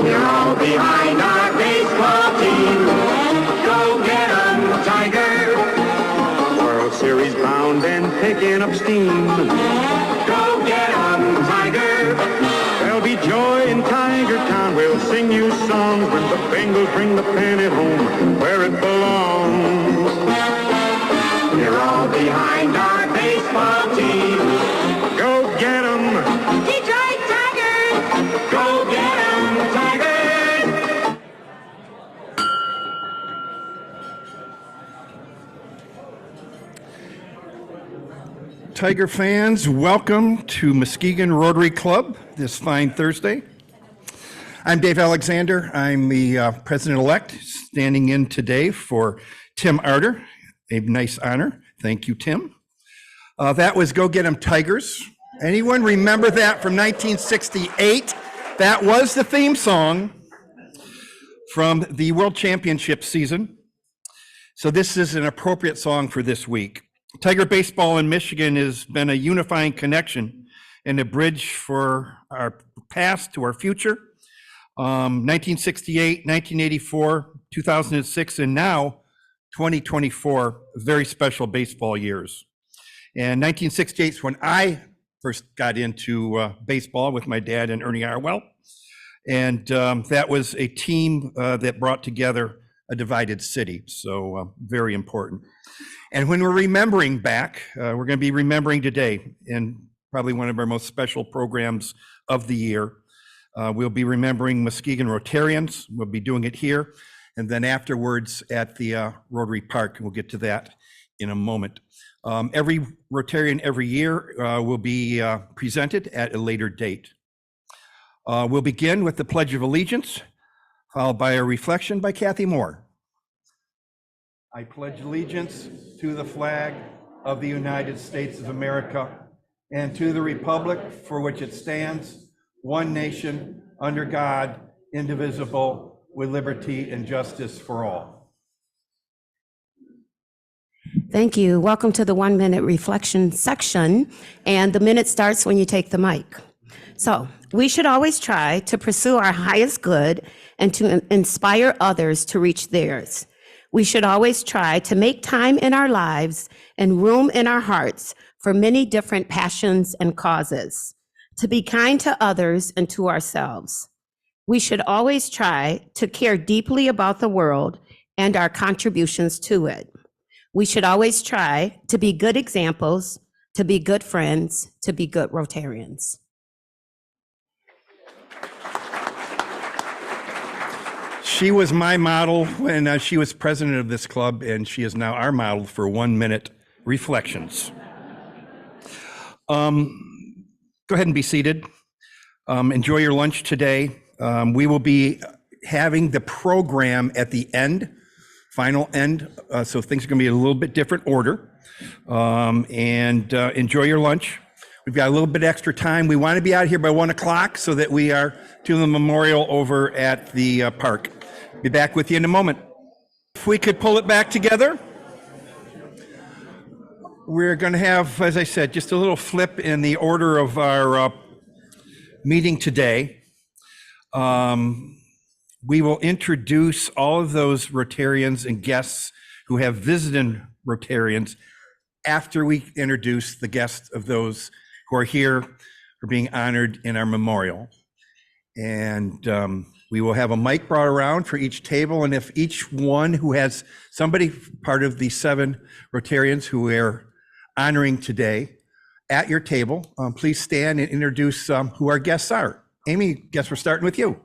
We're all behind our baseball team. Go get 'em, Tiger. World Series bound and picking up steam. Go get 'em, Tiger. There'll be joy in Tiger Town. We'll sing you songs when the Bengals bring the pennant home where it belongs. We're all behind our baseball team. Go get 'em. Detroit Tigers. Go get 'em, Tigers. Tiger fans, welcome to Muskegon Rotary Club this fine Thursday. I'm Dave Alexander. I'm the president-elect standing in today for Tim Arter. A nice honor. Thank you, Tim. That was Go Get 'Em Tigers. Anyone remember that from 1968? That was the theme song from the World Championship season. So this is an appropriate song for this week. Tiger baseball in Michigan has been a unifying connection and a bridge for our past to our future. 1968, 1984, 2006, and now 2024, very special baseball years. And 1968 is when I first got into baseball with my dad and Ernie Arwell. And that was a team that brought together a divided city. So very important. And when we're remembering back, we're going to be remembering today in probably one of our most special programs of the year. We'll be remembering Muskegon Rotarians. We'll be doing it here. And then afterwards at the Rotary Park, and we'll get to that in a moment. Every Rotarian every year will be presented at a later date. We'll begin with the Pledge of Allegiance, followed by a reflection by Kathy Moore. I pledge allegiance to the flag of the United States of America and to the republic for which it stands, one nation, under God, indivisible, with liberty and justice for all. Thank you. Welcome to the 1 minute reflection section. And the minute starts when you take the mic. So we should always try to pursue our highest good and to inspire others to reach theirs. We should always try to make time in our lives and room in our hearts for many different passions and causes, to be kind to others and to ourselves. We should always try to care deeply about the world and our contributions to it. We should always try to be good examples, to be good friends, to be good Rotarians. She was my model when she was president of this club, and she is now our model for 1 minute reflections. Go ahead and be seated. Enjoy your lunch today. We will be having the program at the end, final end, so things are going to be a little bit different order. Enjoy your lunch. We've got a little bit extra time. We want to be out here by 1 o'clock so that we are to the memorial over at the park. Be back with you in a moment. If we could pull it back together. We're going to have, as I said, just a little flip in the order of our meeting today. We will introduce all of those Rotarians and guests who have visited Rotarians after we introduce the guests of those who are here for being honored in our memorial. And we will have a mic brought around for each table. And if each one who has somebody part of the 7 Rotarians who we're honoring today at your table, please stand and introduce who our guests are. Amy, guess we're starting with you.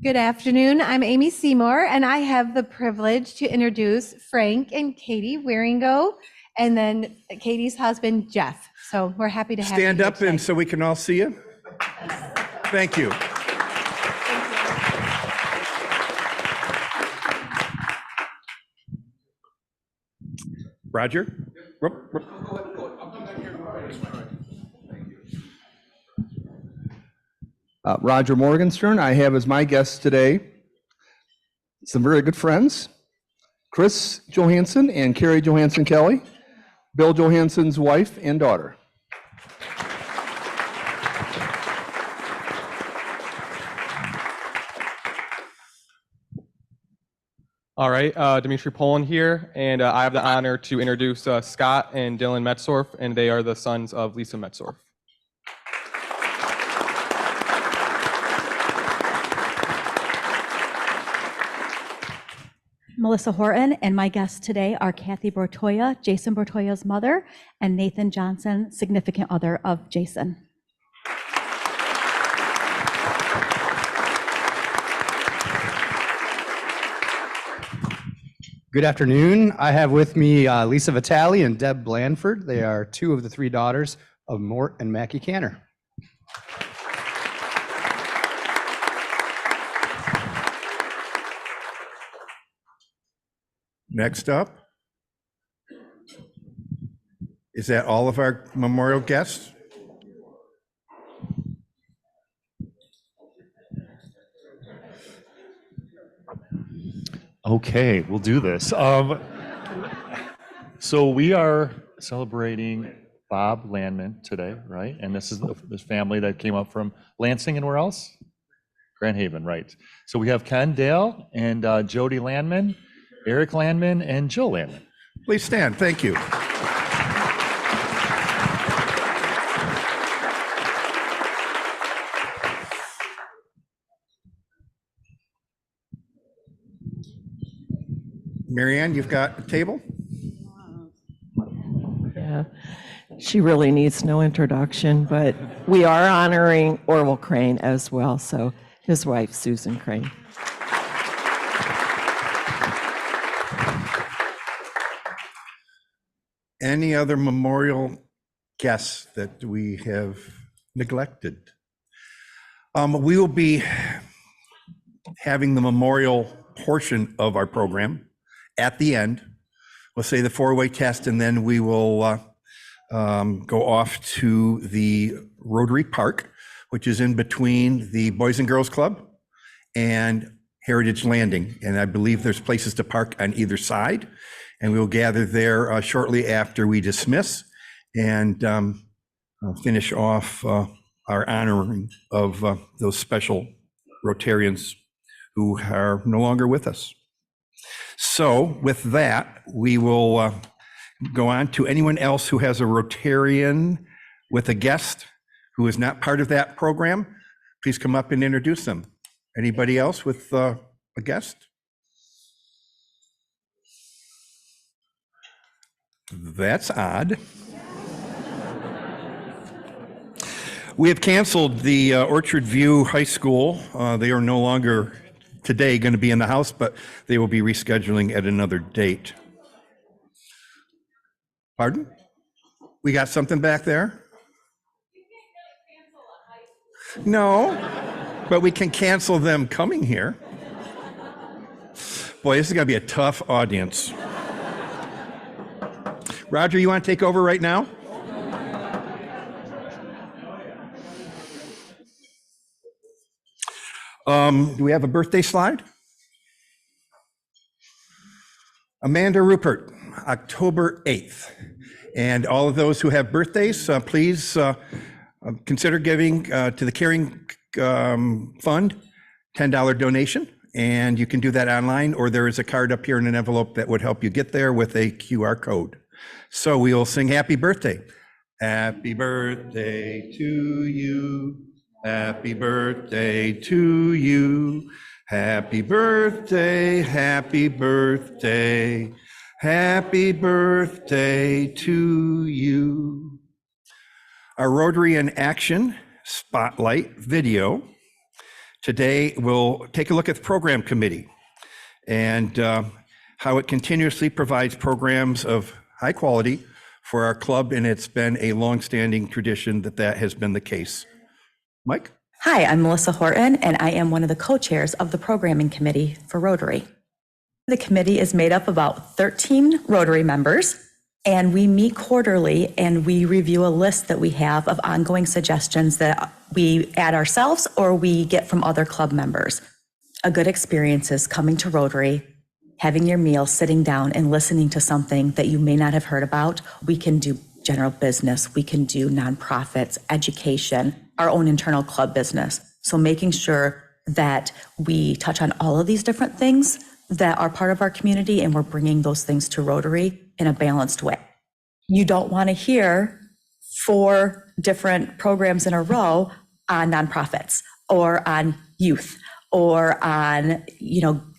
Good afternoon. I'm Amy Seymour, and I have the privilege to introduce Frank and Katie Wieringo, and then Katie's husband, Jeff. So we're happy to have you Stand here up today. and so we can all see you. Thank you. Roger? Roger Morgenstern, I have as my guests today some very good friends, Chris Johansson and Carrie Johansson Kelly, Bill Johansson's wife and daughter. All right, Dimitri Poland here, and I have the honor to introduce Scott and Dylan Metzorf, and they are the sons of Lisa Metzorf. Melissa Horton, and my guests today are Kathy Bortoya, Jason Bortoya's mother, and Nathan Johnson, significant other of Jason. Good afternoon. I have with me Lisa Vitale and Deb Blandford. They are two of the three daughters of Mort and Mackie Canner. Next up, is that all of our memorial guests? Okay, we'll do this. So we are celebrating Bob Landman today, right? And this is this family that came up from Lansing and where else? Grand Haven, right. So we have Ken Dale and Jody Landman, Eric Landman, and Jill Landman. Please stand. Thank you. Marianne, you've got a table? Yeah, she really needs no introduction, but we are honoring Orville Crane as well, so his wife, Susan Crane. Any other memorial guests that we have neglected? We will be having the memorial portion of our program at the end. We'll say the four-way test, and then we will go off to the Rotary Park, which is in between the Boys and Girls Club and Heritage Landing. And I believe there's places to park on either side. And we will gather there shortly after we dismiss and finish off our honoring of those special Rotarians who are no longer with us. So with that, we will go on to anyone else who has a Rotarian with a guest who is not part of that program. Please come up and introduce them. Anybody else with a guest? That's odd. We have canceled the Orchard View High School. They are no longer today going to be in the house, but they will be rescheduling at another date. Pardon? We got something back there? No, but we can cancel them coming here. Boy, this is going to be a tough audience. Roger, you want to take over right now? Do we have a birthday slide? Amanda Rupert, October 8th. And all of those who have birthdays, please consider giving to the Caring Fund, $10 donation. And you can do that online, or there is a card up here in an envelope that would help you get there with a QR code. So we will sing happy birthday. Happy birthday to you. Happy birthday to you. Happy birthday, happy birthday. Happy birthday to you. Our Rotary in Action Spotlight video. Today we'll take a look at the program committee and how it continuously provides programs of high quality for our club, and it's been a long-standing tradition that has been the case. Mike? Hi, I'm Melissa Horton, and I am one of the co-chairs of the programming committee for Rotary. The committee is made up of about 13 Rotary members, and we meet quarterly and we review a list that we have of ongoing suggestions that we add ourselves or we get from other club members. A good experience is coming to Rotary, having your meal, sitting down and listening to something that you may not have heard about. We can do general business, we can do nonprofits, education, our own internal club business. So making sure that we touch on all of these different things that are part of our community, and we're bringing those things to Rotary in a balanced way. You don't want to hear 4 different programs in a row on nonprofits or on youth or on,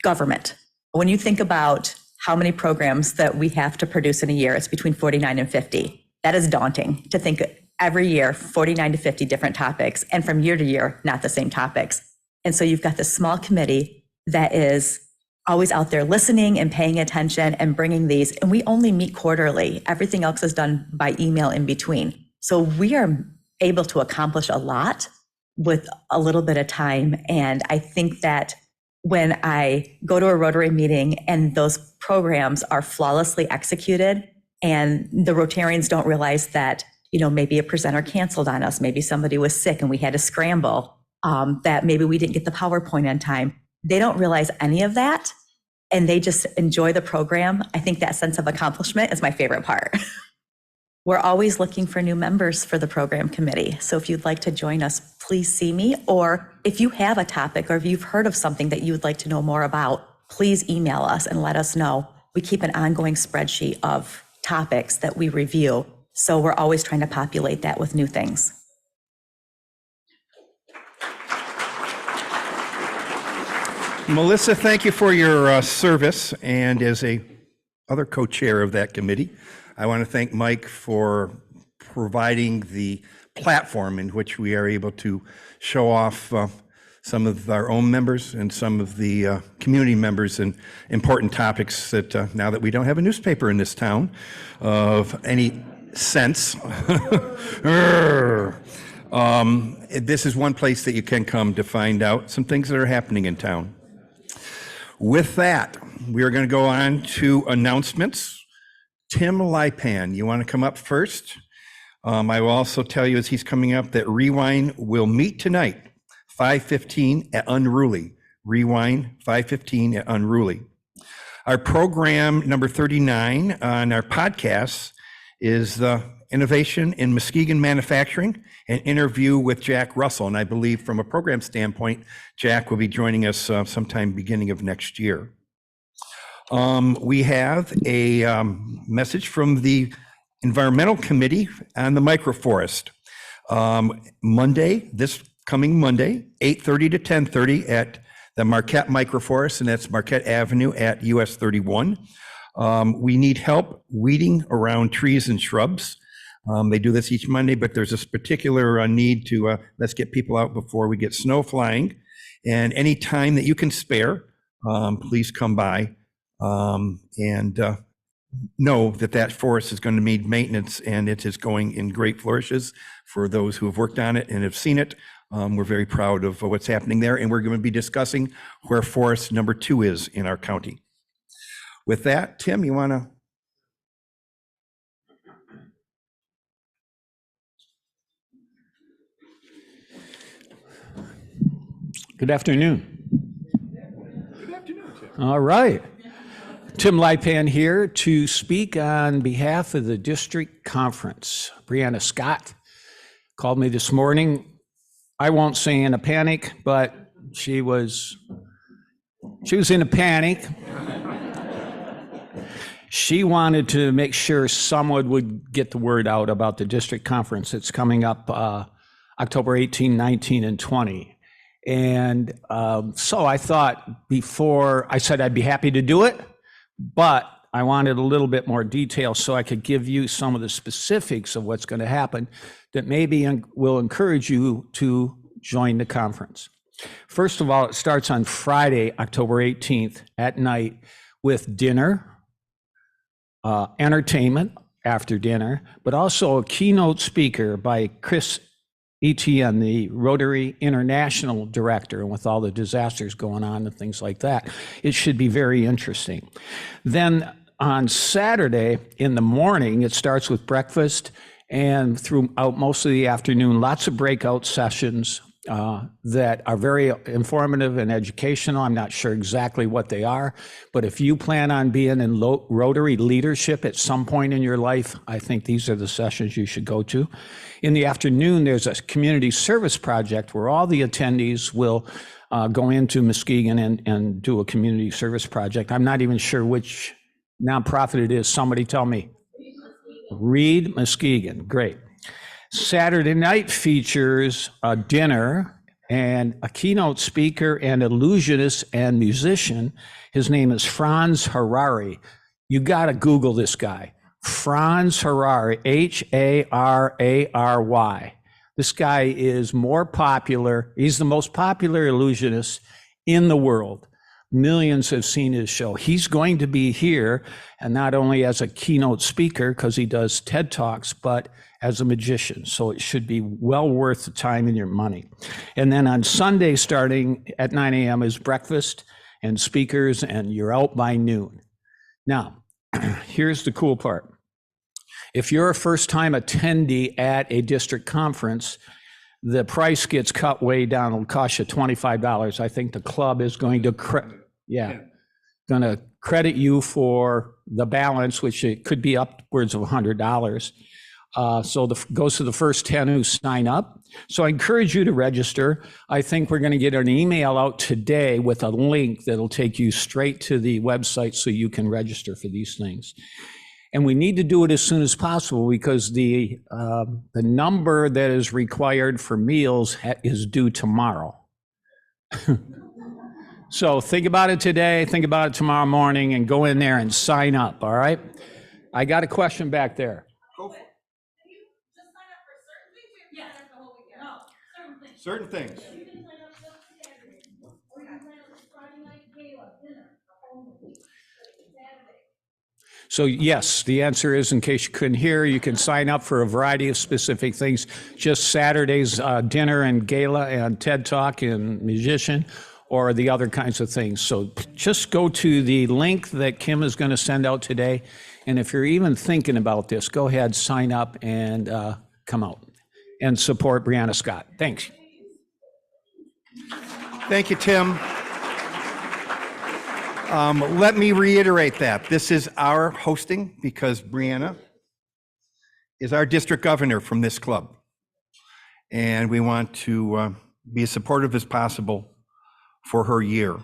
government. When you think about how many programs that we have to produce in a year, it's between 49 and 50. That is daunting to think every year, 49 to 50 different topics, and from year to year, not the same topics. And so you've got this small committee that is always out there listening and paying attention and bringing these. And we only meet quarterly. Everything else is done by email in between. So we are able to accomplish a lot with a little bit of time. And I think that when I go to a Rotary meeting and those programs are flawlessly executed and the Rotarians don't realize that, maybe a presenter canceled on us, maybe somebody was sick and we had to scramble, that maybe we didn't get the PowerPoint on time. They don't realize any of that and they just enjoy the program. I think that sense of accomplishment is my favorite part. We're always looking for new members for the program committee. So if you'd like to join us, please see me. Or if you have a topic or if you've heard of something that you would like to know more about, please email us and let us know. We keep an ongoing spreadsheet of topics that we review. So we're always trying to populate that with new things. Melissa, thank you for your service, and as a other co-chair of that committee, I want to thank Mike for providing the platform in which we are able to show off some of our own members and some of the community members and important topics that now that we don't have a newspaper in this town of any sense. This is one place that you can come to find out some things that are happening in town. With that, we are going to go on to announcements. Tim Lipan, you want to come up first? I will also tell you as he's coming up that Rewind will meet tonight, 5:15 at Unruly. Rewind, 5:15 at Unruly. Our program number 39 on our podcast is the Innovation in Muskegon Manufacturing, an interview with Jack Russell. And I believe from a program standpoint, Jack will be joining us sometime beginning of next year. We have a message from the Environmental Committee on the microforest. This coming Monday, 8:30 to 10:30 at the Marquette Microforest, and that's Marquette Avenue at US 31. We need help weeding around trees and shrubs. They do this each Monday, but there's this particular need to let's get people out before we get snow flying. And any time that you can spare, please come by and know that that forest is going to need maintenance, and it is going in great flourishes for those who have worked on it and have seen it. We're very proud of what's happening there, and we're going to be discussing where forest number 2 is in our county. With that, Tim, you want to? Good afternoon. Good afternoon, Tim. All right. Tim Lipan here to speak on behalf of the district conference. Brianna Scott called me this morning. I won't say in a panic, but she was in a panic. She wanted to make sure someone would get the word out about the district conference that's coming up October 18, 19, and 20. And so I thought before, I said I'd be happy to do it, but I wanted a little bit more detail so I could give you some of the specifics of what's going to happen that maybe will encourage you to join the conference. First of all, it starts on Friday, October 18th at night with dinner, entertainment after dinner, but also a keynote speaker by Chris Etienne, the Rotary International Director, and with all the disasters going on and things like that, it should be very interesting. Then on Saturday in the morning, it starts with breakfast, and throughout most of the afternoon, lots of breakout sessions that are very informative and educational. I'm not sure exactly what they are, but if you plan on being in Rotary leadership at some point in your life, I think these are the sessions you should go to. In the afternoon, there's a community service project where all the attendees will go into Muskegon and do a community service project. I'm not even sure which nonprofit it is. Somebody tell me. Read Muskegon, great. Saturday night features a dinner and a keynote speaker and illusionist and musician. His name is Franz Harary. You got to Google this guy. Franz Harary, Harary. This guy is more popular. He's the most popular illusionist in the world. Millions have seen his show. He's going to be here, and not only as a keynote speaker, because he does TED Talks, but as a magician. So it should be well worth the time and your money. And then on Sunday, starting at 9 a.m. is breakfast and speakers, and you're out by noon. Now, here's the cool part. If you're a first-time attendee at a district conference, the price gets cut way down. It'll cost you $25. I think the club is going to credit you for the balance, which it could be upwards of $100. So goes to the first 10 who sign up. So I encourage you to register. I think we're going to get an email out today with a link that'll take you straight to the website so you can register for these things. And we need to do it as soon as possible because the number that is required for meals is due tomorrow. So think about it today, think about it tomorrow morning, and go in there and sign up, all right? I got a question back there. Go for it. Certain things. So yes, the answer is, in case you couldn't hear, you can sign up for a variety of specific things. Just Saturday's dinner and gala and TED Talk and musician, or the other kinds of things. So just go to the link that Kim is going to send out today. And if you're even thinking about this, go ahead, sign up and come out and support Brianna Scott. Thanks. Thank you, Tim. Let me reiterate that. This is our hosting because Brianna is our district governor from this club. And we want to be as supportive as possible for her year.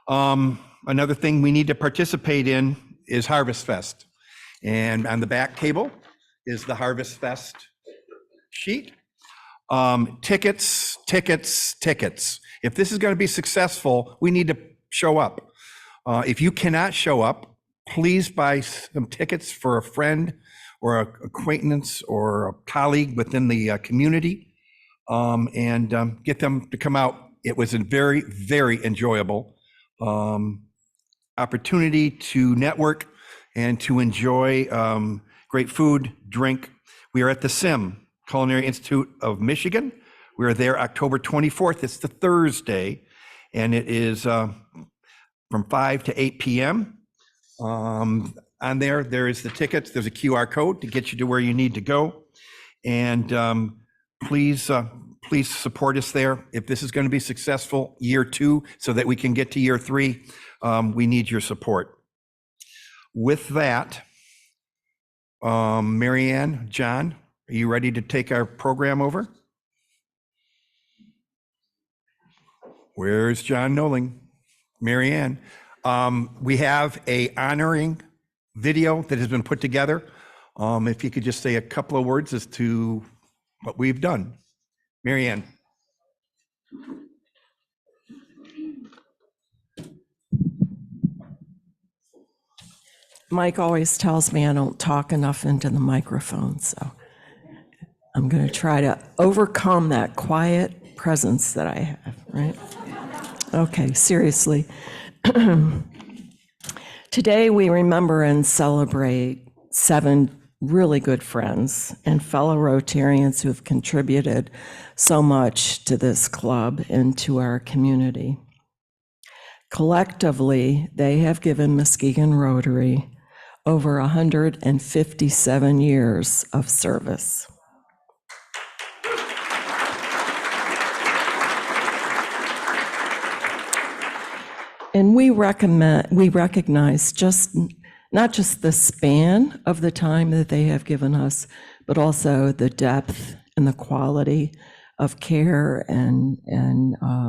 Another thing we need to participate in is Harvest Fest. And on the back table is the Harvest Fest sheet. Tickets. If this is going to be successful, we need to show up. If you cannot show up, please buy some tickets for a friend or an acquaintance or a colleague within the community and get them to come out. It was a very, very enjoyable opportunity to network and to enjoy great food, drink. We are at the SIM, Culinary Institute of Michigan. We are there October 24th. It's the Thursday, and it is from 5 to 8 p.m. On there is the tickets. There's a QR code to get you to where you need to go. And please support us there. If this is going to be successful year 2 so that we can get to year 3, we need your support. With that, Marianne, John, are you ready to take our program over? Where's John Noling? Marianne, we have a honoring video that has been put together. If you could just say a couple of words as to what we've done. Marianne. Mike always tells me I don't talk enough into the microphone, so I'm going to try to overcome that quiet presence that I have, right? Okay, seriously. Today we remember and celebrate 7 really good friends and fellow Rotarians who have contributed so much to this club and to our community. Collectively, they have given Muskegon Rotary over 157 years of service. And we recognize not just the span of the time that they have given us, but also the depth and the quality of care and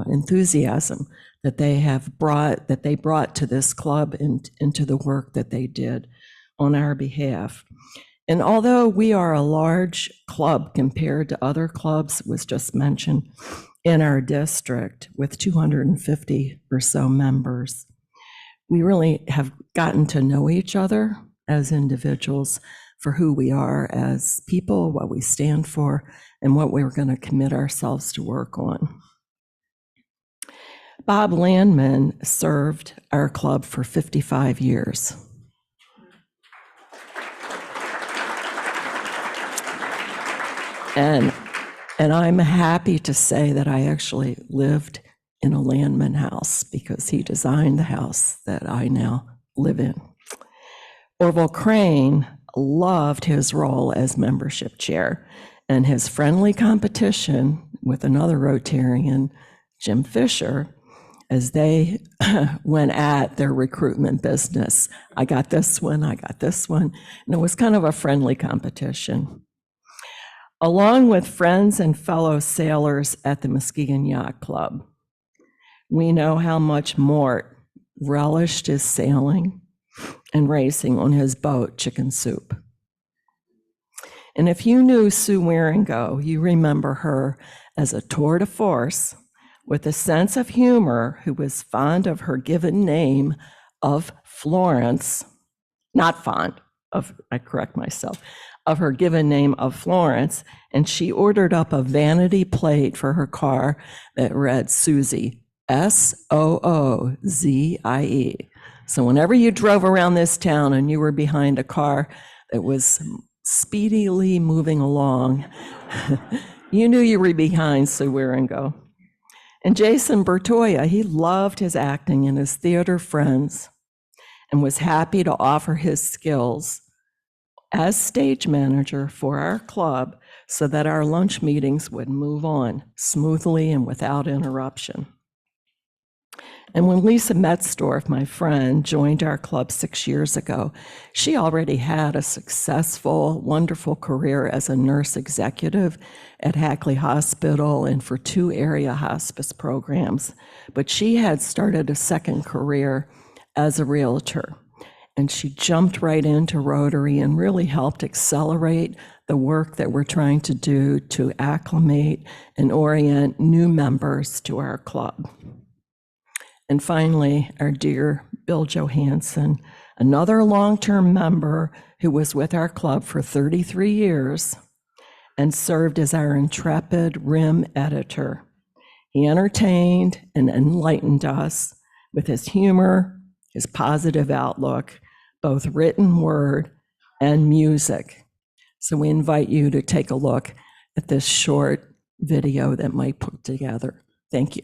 enthusiasm that they brought to this club and into the work that they did on our behalf. And although we are a large club compared to other clubs, was just mentioned, in our district with 250 or so members, we really have gotten to know each other as individuals for who we are as people, what we stand for, and what we're going to commit ourselves to work on. Bob Landman served our club for 55 years. And I'm happy to say that I actually lived in a Landman house because he designed the house that I now live in. Orville Crane loved his role as membership chair, and his friendly competition with another Rotarian, Jim Fisher, as they went at their recruitment business. I got this one, and it was kind of a friendly competition. Along with friends and fellow sailors at the Muskegon Yacht Club, we know how much Mort relished his sailing and racing on his boat, Chicken Soup. And if you knew Sue Wieringo, you remember her as a tour de force with a sense of humor who was fond of her given name of Florence, not fond of, I correct myself, of her given name of Florence, and she ordered up a vanity plate for her car that read Susie, S-O-O-Z-I-E. So whenever you drove around this town and you were behind a car that was speedily moving along, you knew you were behind Sue Wieringo. And Jason Bertoya, he loved his acting and his theater friends and was happy to offer his skills as stage manager for our club so that our lunch meetings would move on smoothly and without interruption. And when Lisa Metzdorf, my friend, joined our club 6 years ago, she already had a successful, wonderful career as a nurse executive at Hackley Hospital and for 2 area hospice programs. But she had started a second career as a realtor. And she jumped right into Rotary and really helped accelerate the work that we're trying to do to acclimate and orient new members to our club. And finally, our dear Bill Johansson, another long-term member who was with our club for 33 years and served as our intrepid RIM editor. He entertained and enlightened us with his humor, his positive outlook, both written word and music. So we invite you to take a look at this short video that Mike put together. Thank you.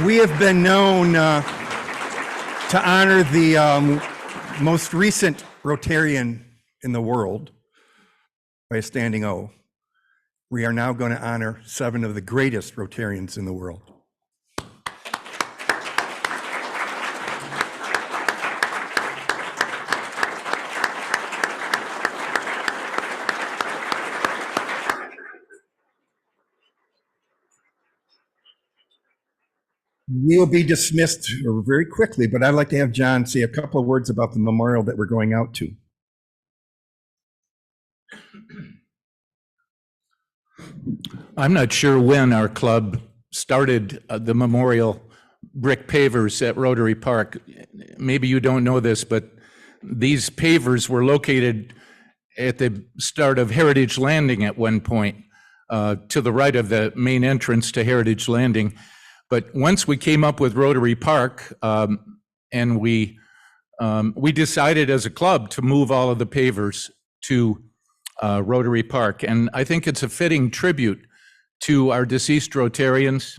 We have been known to honor the most recent Rotarian in the world by a standing O. We are now going to honor 7 of the greatest Rotarians in the world. We'll be dismissed very quickly, but I'd like to have John say a couple of words about the memorial that we're going out to. I'm not sure when our club started the memorial brick pavers at Rotary Park. Maybe you don't know this, but these pavers were located at the start of Heritage Landing at one point, to the right of the main entrance to Heritage Landing. But once we came up with Rotary Park, and we decided as a club to move all of the pavers to Rotary Park. And I think it's a fitting tribute to our deceased Rotarians.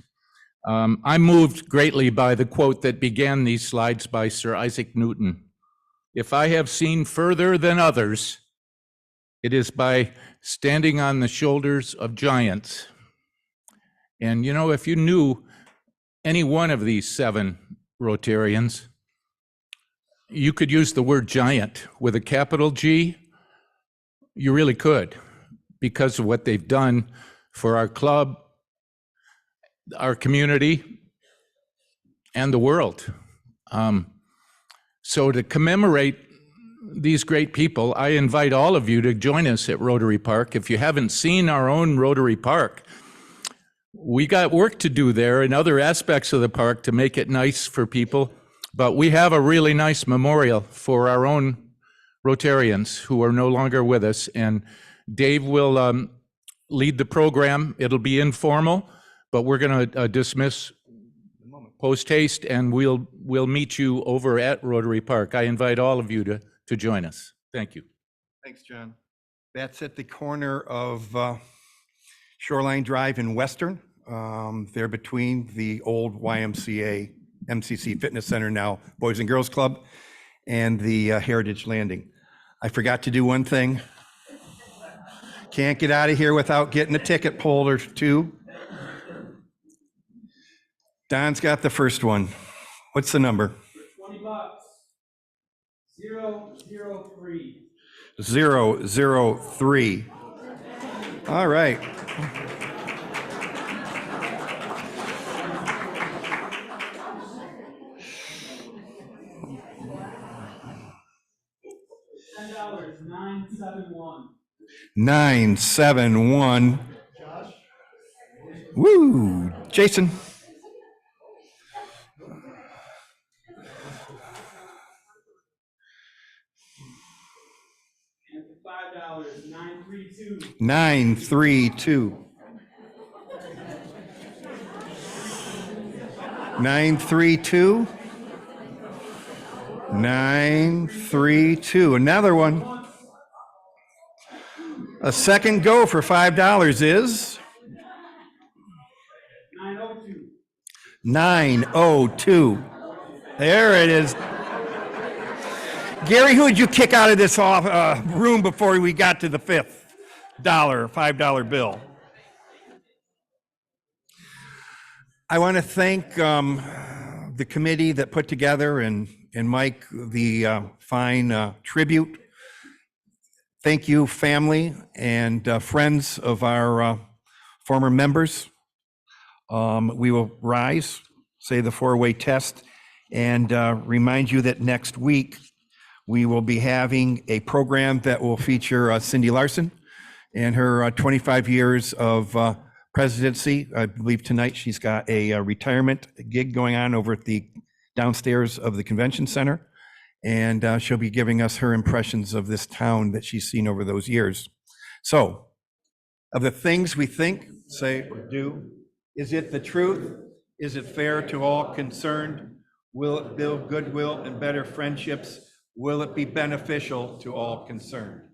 I'm moved greatly by the quote that began these slides by Sir Isaac Newton. "If I have seen further than others, it is by standing on the shoulders of giants." And you know, if you knew any one of these 7 Rotarians, you could use the word giant with a capital G. You really could, because of what they've done for our club, our community, and the world. So to commemorate these great people, I invite all of you to join us at Rotary Park. If you haven't seen our own Rotary Park, we got work to do there in other aspects of the park to make it nice for people, but we have a really nice memorial for our own Rotarians who are no longer with us, and Dave will lead the program. It'll be informal, but we're going to dismiss post haste, and we'll meet you over at Rotary Park. I invite all of you to join us. Thank you. Thanks, John. That's at the corner of Shoreline Drive in Western. They're between the old YMCA, MCC Fitness Center, now Boys and Girls Club, and the Heritage Landing. I forgot to do one thing. Can't get out of here without getting a ticket pulled or 2. Don's got the first one. What's the number? $20. 003. 003. All right. $10. 971. 971. Woo, Jason. And for $5, 932. 932. 932. 932. Another one. A second go for $5 is 902. 902. There it is. Gary, who would you kick out of this room before we got to the $5 bill? I want to thank the committee that put together and Mike the fine tribute. Thank you, family and friends of our former members. We will rise, say the 4-way test, and remind you that next week we will be having a program that will feature Cindy Larson and her 25 years of presidency. I believe tonight she's got a retirement gig going on over at the downstairs of the convention center. And she'll be giving us her impressions of this town that she's seen over those years. So, of the things we think, say, or do, is it the truth? Is it fair to all concerned? Will it build goodwill and better friendships? Will it be beneficial to all concerned?